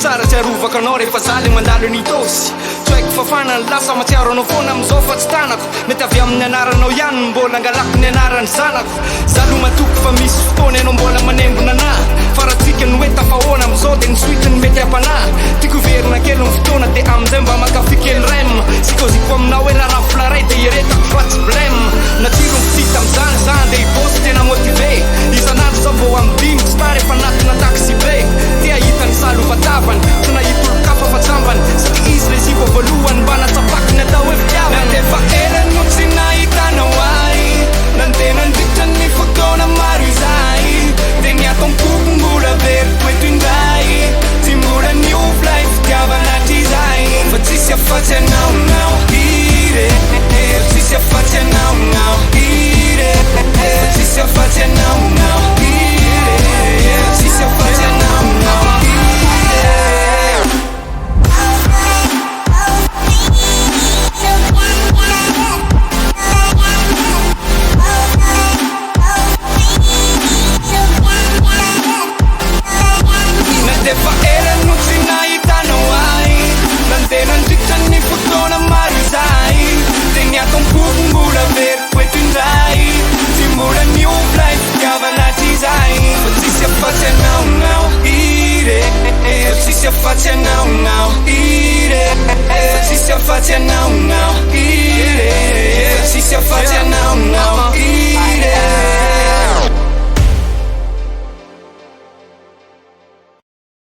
tsara tsiarovako anao rehefa zaly mandalo nitosy tsy haiko fafana ny lasa matsiaro anao foana amizao fa tsy tanako mety avy amin'ny anaranao ihany mbola angalako ny anarany zanako zalo matoky fa misy fotoana ianao mbola manembona anahy faratsika ny hoe tafahoana amizao de ny soitiny mety ampanahy tiako verina kely ny fotoana de amizay mba makafi kely rem sikoziko aminao hoe raha rafolaray de iretako fa tsy blem natsirony fitsita amizany zany de ibosy tena motive isanandro zao vao amdimy tsy tary efa anatina taxi be tia hitany salovatavany tsy nahita olo-kafa fa tsambany satria izy le zivo voalohany mba natsapaky ny atao hoe fitiavany nandefa elany no tsy nahitanao ahy nantena ndritrany fotoana maro izay de ny atompoky mbola veriko eto indray tsy mbola niovla fitiavana hatrizay fa tsisy afatsy anaonao ire tsisy afatsy anaonao ire tsisy afatsy anaonao ire tsisy afatsy anaonao nandefa elany no tsy nahitanao ahy nantena ndritrany fotoana maro izay de ny atompoky mbola veriko eto indray tsy mbola niovla fitiavana hatrizay fa tsisy afatsy anaonao ire tsisy afatsy anaonao ire tsisy afatsy anaonao ire tsisy afatsy anaonao ire